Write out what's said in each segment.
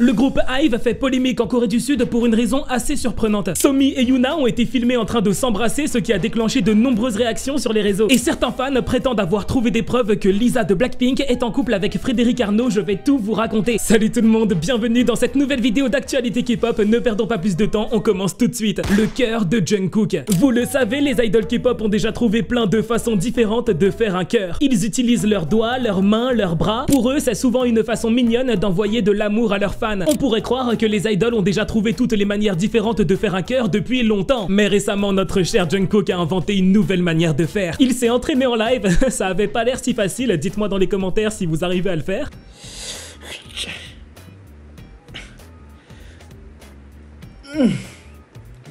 Le groupe IVE fait polémique en Corée du Sud pour une raison assez surprenante. Somi et Yuna ont été filmés en train de s'embrasser, ce qui a déclenché de nombreuses réactions sur les réseaux. Et certains fans prétendent avoir trouvé des preuves que Lisa de Blackpink est en couple avec Frédéric Arnaud. Je vais tout vous raconter. Salut tout le monde, bienvenue dans cette nouvelle vidéo d'actualité K-pop. Ne perdons pas plus de temps, on commence tout de suite. Le cœur de Jungkook. Vous le savez, les idoles K-pop ont déjà trouvé plein de façons différentes de faire un cœur. Ils utilisent leurs doigts, leurs mains, leurs bras. Pour eux, c'est souvent une façon mignonne d'envoyer de l'amour à leurs fans. On pourrait croire que les idoles ont déjà trouvé toutes les manières différentes de faire un cœur depuis longtemps. Mais récemment, notre cher Jungkook a inventé une nouvelle manière de faire. Il s'est entraîné en live, ça avait pas l'air si facile. Dites-moi dans les commentaires si vous arrivez à le faire.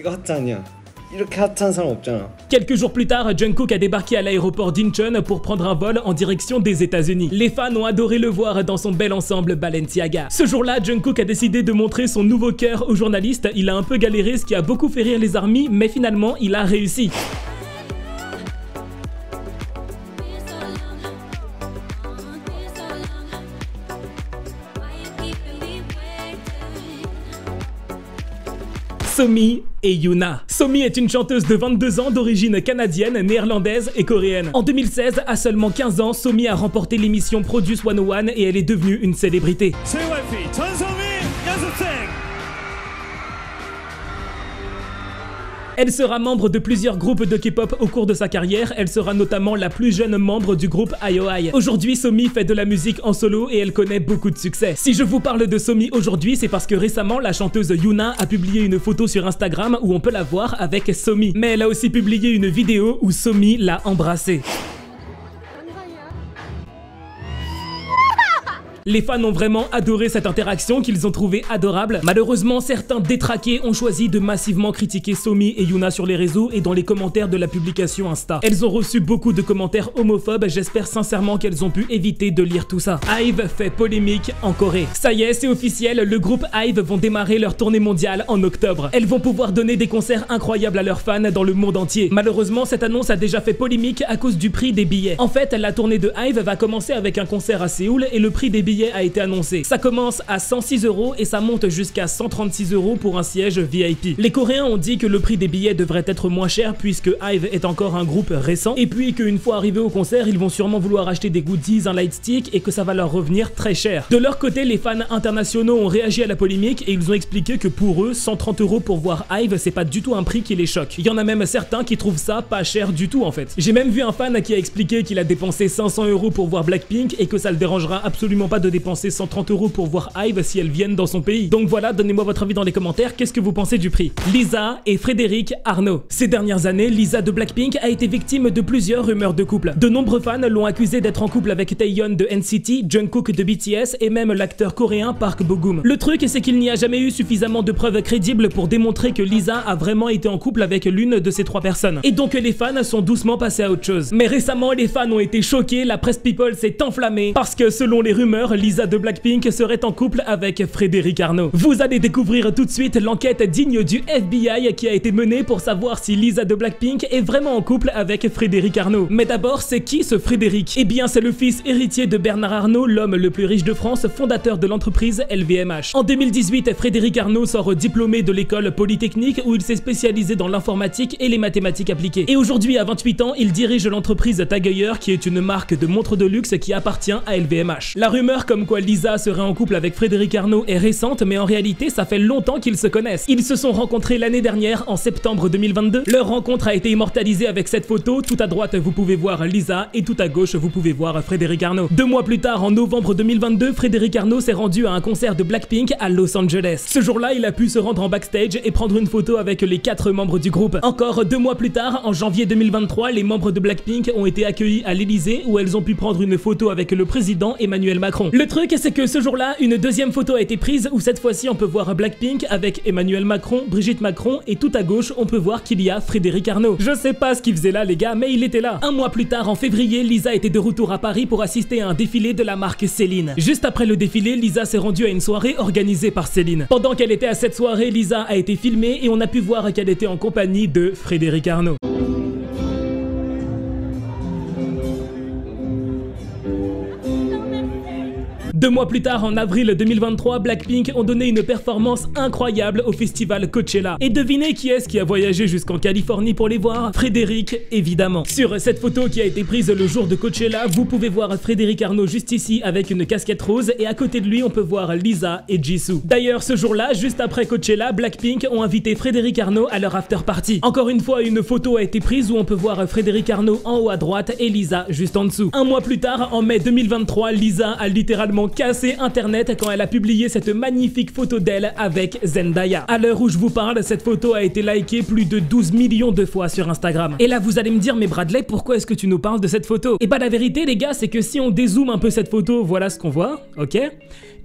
이거 핫하냐? 이렇게 핫한 사람 없잖아. Quelques jours plus tard, Jungkook a débarqué à l'aéroport d'Incheon pour prendre un vol en direction des États-Unis. Les fans ont adoré le voir dans son bel ensemble Balenciaga. Ce jour-là, Jungkook a décidé de montrer son nouveau cœur aux journalistes. Il a un peu galéré, ce qui a beaucoup fait rire les ARMY, mais finalement, il a réussi. Somi et Yuna. Somi est une chanteuse de 22 ans d'origine canadienne, néerlandaise et coréenne. En 2016, à seulement 15 ans, Somi a remporté l'émission Produce 101 et elle est devenue une célébrité. Elle sera membre de plusieurs groupes de K-pop au cours de sa carrière. Elle sera notamment la plus jeune membre du groupe IOI. Aujourd'hui, Somi fait de la musique en solo et elle connaît beaucoup de succès. Si je vous parle de Somi aujourd'hui, c'est parce que récemment, la chanteuse Yuna a publié une photo sur Instagram où on peut la voir avec Somi. Mais elle a aussi publié une vidéo où Somi l'a embrassée. Les fans ont vraiment adoré cette interaction qu'ils ont trouvée adorable. Malheureusement, certains détraqués ont choisi de massivement critiquer Somi et Yuna sur les réseaux et dans les commentaires de la publication Insta. Elles ont reçu beaucoup de commentaires homophobes, j'espère sincèrement qu'elles ont pu éviter de lire tout ça. IVE fait polémique en Corée. Ça y est, c'est officiel, le groupe IVE vont démarrer leur tournée mondiale en octobre. Elles vont pouvoir donner des concerts incroyables à leurs fans dans le monde entier. Malheureusement, cette annonce a déjà fait polémique à cause du prix des billets. En fait, la tournée de IVE va commencer avec un concert à Séoul et le prix des billets a été annoncé. Ça commence à 106 € et ça monte jusqu'à 136 € pour un siège VIP. Les Coréens ont dit que le prix des billets devrait être moins cher puisque IVE est encore un groupe récent et puis qu'une fois arrivés au concert, ils vont sûrement vouloir acheter des goodies, un light stick et que ça va leur revenir très cher. De leur côté, les fans internationaux ont réagi à la polémique et ils ont expliqué que pour eux, 130 € pour voir IVE, c'est pas du tout un prix qui les choque. Il y en a même certains qui trouvent ça pas cher du tout en fait. J'ai même vu un fan qui a expliqué qu'il a dépensé 500 € pour voir Blackpink et que ça le dérangera absolument pas de dépenser 130 € pour voir IVE si elles viennent dans son pays. Donc voilà, donnez-moi votre avis dans les commentaires, qu'est-ce que vous pensez du prix? Lisa et Frédéric Arnaud. Ces dernières années, Lisa de Blackpink a été victime de plusieurs rumeurs de couple. De nombreux fans l'ont accusée d'être en couple avec Taeyeon de NCT, Jungkook de BTS et même l'acteur coréen Park Bo-gum. Le truc, c'est qu'il n'y a jamais eu suffisamment de preuves crédibles pour démontrer que Lisa a vraiment été en couple avec l'une de ces trois personnes. Et donc les fans sont doucement passés à autre chose. Mais récemment, les fans ont été choqués, la presse people s'est enflammée parce que selon les rumeurs, Lisa de Blackpink serait en couple avec Frédéric Arnaud. Vous allez découvrir tout de suite l'enquête digne du FBI qui a été menée pour savoir si Lisa de Blackpink est vraiment en couple avec Frédéric Arnaud. Mais d'abord, c'est qui ce Frédéric? Eh bien, c'est le fils héritier de Bernard Arnault, l'homme le plus riche de France, fondateur de l'entreprise LVMH. En 2018, Frédéric Arnaud sort diplômé de l'école polytechnique où il s'est spécialisé dans l'informatique et les mathématiques appliquées. Et aujourd'hui, à 28 ans, il dirige l'entreprise Tag Heuer qui est une marque de montres de luxe qui appartient à LVMH. La rumeur comme quoi Lisa serait en couple avec Frédéric Arnaud est récente, mais en réalité ça fait longtemps qu'ils se connaissent. Ils se sont rencontrés l'année dernière en septembre 2022. Leur rencontre a été immortalisée avec cette photo. Tout à droite vous pouvez voir Lisa et tout à gauche vous pouvez voir Frédéric Arnaud. 2 mois plus tard, en novembre 2022, Frédéric Arnaud s'est rendu à un concert de Blackpink à Los Angeles. Ce jour-là, il a pu se rendre en backstage et prendre une photo avec les 4 membres du groupe. Encore 2 mois plus tard, en janvier 2023, les membres de Blackpink ont été accueillis à l'Elysée où elles ont pu prendre une photo avec le président Emmanuel Macron. Le truc, c'est que ce jour-là, une deuxième photo a été prise où cette fois-ci on peut voir Blackpink avec Emmanuel Macron, Brigitte Macron et tout à gauche on peut voir qu'il y a Frédéric Arnaud. Je sais pas ce qu'il faisait là les gars, mais il était là. 1 mois plus tard, en février, Lisa était de retour à Paris pour assister à un défilé de la marque Céline. Juste après le défilé, Lisa s'est rendue à une soirée organisée par Céline. Pendant qu'elle était à cette soirée, Lisa a été filmée et on a pu voir qu'elle était en compagnie de Frédéric Arnaud. 2 mois plus tard, en avril 2023, Blackpink ont donné une performance incroyable au festival Coachella. Et devinez qui est-ce qui a voyagé jusqu'en Californie pour les voir? Frédéric, évidemment. Sur cette photo qui a été prise le jour de Coachella, vous pouvez voir Frédéric Arnault juste ici avec une casquette rose et à côté de lui, on peut voir Lisa et Jisoo. D'ailleurs, ce jour-là, juste après Coachella, Blackpink ont invité Frédéric Arnault à leur after party. Encore une fois, une photo a été prise où on peut voir Frédéric Arnault en haut à droite et Lisa juste en dessous. Un mois plus tard, en mai 2023, Lisa a littéralement cassé internet quand elle a publié cette magnifique photo d'elle avec Zendaya. À l'heure où je vous parle, cette photo a été likée plus de 12 millions de fois sur Instagram. Et là, vous allez me dire, mais Bradley, pourquoi est-ce que tu nous parles de cette photo? Et bah la vérité, les gars, c'est que si on dézoome un peu cette photo, voilà ce qu'on voit, ok?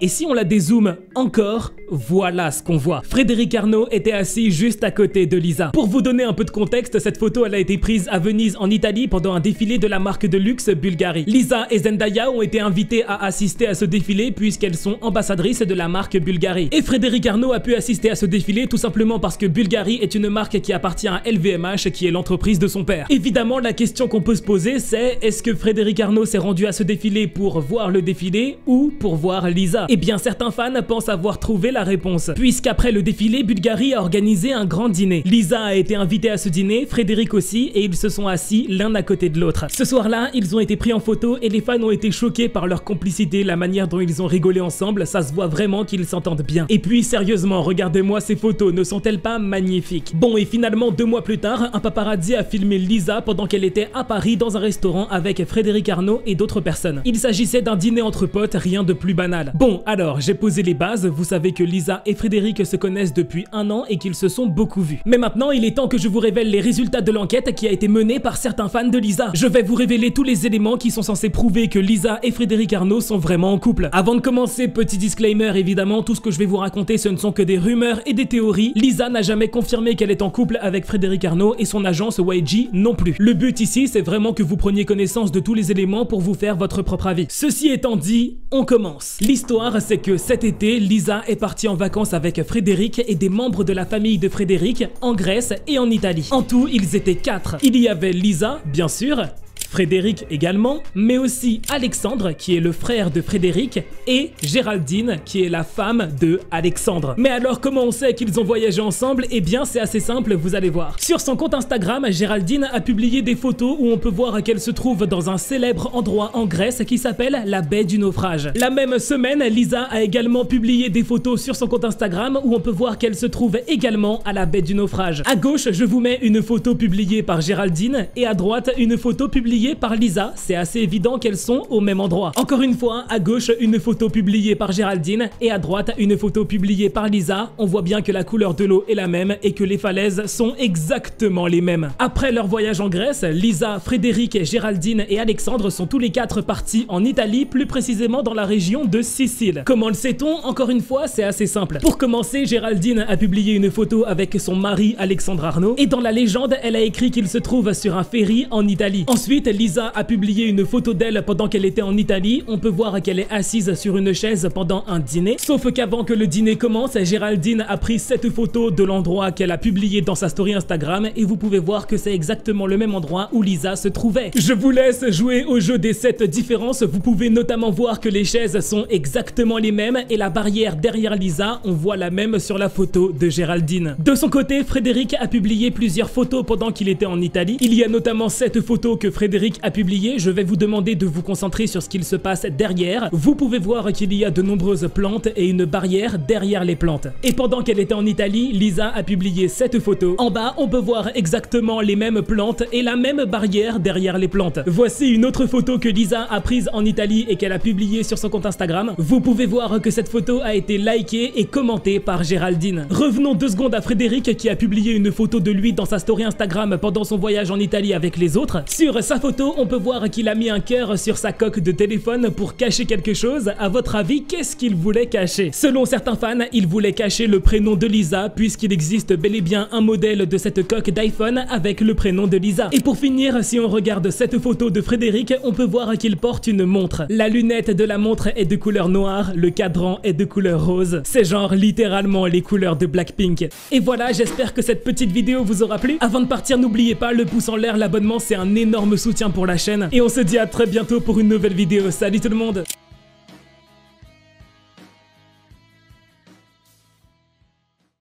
Et si on la dézoome encore, voilà ce qu'on voit. Frédéric Arnault était assis juste à côté de Lisa. Pour vous donner un peu de contexte, cette photo elle a été prise à Venise en Italie pendant un défilé de la marque de luxe Bulgari. Lisa et Zendaya ont été invitées à assister à ce défilé puisqu'elles sont ambassadrices de la marque Bulgari. Et Frédéric Arnault a pu assister à ce défilé tout simplement parce que Bulgari est une marque qui appartient à LVMH qui est l'entreprise de son père. Évidemment, la question qu'on peut se poser c'est est-ce que Frédéric Arnault s'est rendu à ce défilé pour voir le défilé ou pour voir Lisa? Eh bien, certains fans pensent avoir trouvé la réponse, puisqu'après le défilé, Bulgari a organisé un grand dîner. Lisa a été invitée à ce dîner, Frédéric aussi, et ils se sont assis l'un à côté de l'autre. Ce soir-là, ils ont été pris en photo et les fans ont été choqués par leur complicité, la manière dont ils ont rigolé ensemble, ça se voit vraiment qu'ils s'entendent bien. Et puis, sérieusement, regardez-moi ces photos, ne sont-elles pas magnifiques? Bon, et finalement, 2 mois plus tard, un paparazzi a filmé Lisa pendant qu'elle était à Paris dans un restaurant avec Frédéric Arnault et d'autres personnes. Il s'agissait d'un dîner entre potes, rien de plus banal. Bon, alors, j'ai posé les bases, vous savez que Lisa et Frédéric se connaissent depuis 1 an et qu'ils se sont beaucoup vus. Mais maintenant, il est temps que je vous révèle les résultats de l'enquête qui a été menée par certains fans de Lisa. Je vais vous révéler tous les éléments qui sont censés prouver que Lisa et Frédéric Arnault sont vraiment en couple. Avant de commencer, petit disclaimer, évidemment, tout ce que je vais vous raconter, ce ne sont que des rumeurs et des théories. Lisa n'a jamais confirmé qu'elle est en couple avec Frédéric Arnault et son agence YG non plus. Le but ici, c'est vraiment que vous preniez connaissance de tous les éléments pour vous faire votre propre avis. Ceci étant dit, on commence. L'histoire, c'est que cet été, Lisa est partie en vacances avec Frédéric et des membres de la famille de Frédéric en Grèce et en Italie. En tout, ils étaient 4. Il y avait Lisa, bien sûr, Frédéric également, mais aussi Alexandre qui est le frère de Frédéric et Géraldine qui est la femme de Alexandre. Mais alors comment on sait qu'ils ont voyagé ensemble? Eh bien c'est assez simple, vous allez voir. Sur son compte Instagram, Géraldine a publié des photos où on peut voir qu'elle se trouve dans un célèbre endroit en Grèce qui s'appelle la baie du naufrage. La même semaine, Lisa a également publié des photos sur son compte Instagram où on peut voir qu'elle se trouve également à la baie du naufrage. À gauche, je vous mets une photo publiée par Géraldine et à droite, une photo publiée par Lisa, c'est assez évident qu'elles sont au même endroit. Encore une fois, à gauche, une photo publiée par Géraldine et à droite, une photo publiée par Lisa. On voit bien que la couleur de l'eau est la même et que les falaises sont exactement les mêmes. Après leur voyage en Grèce, Lisa, Frédéric, Géraldine et Alexandre sont tous les 4 partis en Italie, plus précisément dans la région de Sicile. Comment le sait-on? Encore une fois, c'est assez simple. Pour commencer, Géraldine a publié une photo avec son mari Alexandre Arnault et dans la légende, elle a écrit qu'il se trouve sur un ferry en Italie. Ensuite, Lisa a publié une photo d'elle pendant qu'elle était en Italie. On peut voir qu'elle est assise sur une chaise pendant un dîner. Sauf qu'avant que le dîner commence, Géraldine a pris cette photo de l'endroit qu'elle a publié dans sa story Instagram et vous pouvez voir que c'est exactement le même endroit où Lisa se trouvait. Je vous laisse jouer au jeu des 7 différences. Vous pouvez notamment voir que les chaises sont exactement les mêmes et la barrière derrière Lisa, on voit la même sur la photo de Géraldine. De son côté, Frédéric a publié plusieurs photos pendant qu'il était en Italie. Il y a notamment cette photo que Frédéric a publié. Je vais vous demander de vous concentrer sur ce qu'il se passe derrière. Vous pouvez voir qu'il y a de nombreuses plantes et une barrière derrière les plantes. Et pendant qu'elle était en Italie, Lisa a publié cette photo. En bas, on peut voir exactement les mêmes plantes et la même barrière derrière les plantes. Voici une autre photo que Lisa a prise en Italie et qu'elle a publiée sur son compte Instagram. Vous pouvez voir que cette photo a été likée et commentée par Géraldine. Revenons 2 secondes à Frédéric qui a publié une photo de lui dans sa story Instagram pendant son voyage en Italie avec les autres. Sur sa photo, on peut voir qu'il a mis un cœur sur sa coque de téléphone pour cacher quelque chose. À votre avis, qu'est-ce qu'il voulait cacher? Selon certains fans, il voulait cacher le prénom de Lisa puisqu'il existe bel et bien un modèle de cette coque d'iPhone avec le prénom de Lisa. Et pour finir, si on regarde cette photo de Frédéric, on peut voir qu'il porte une montre. La lunette de la montre est de couleur noire, le cadran est de couleur rose. C'est genre littéralement les couleurs de Blackpink. Et voilà, j'espère que cette petite vidéo vous aura plu. Avant de partir, n'oubliez pas le pouce en l'air, l'abonnement, c'est un énorme soutien pour la chaîne. Et on se dit à très bientôt pour une nouvelle vidéo. Salut tout le monde!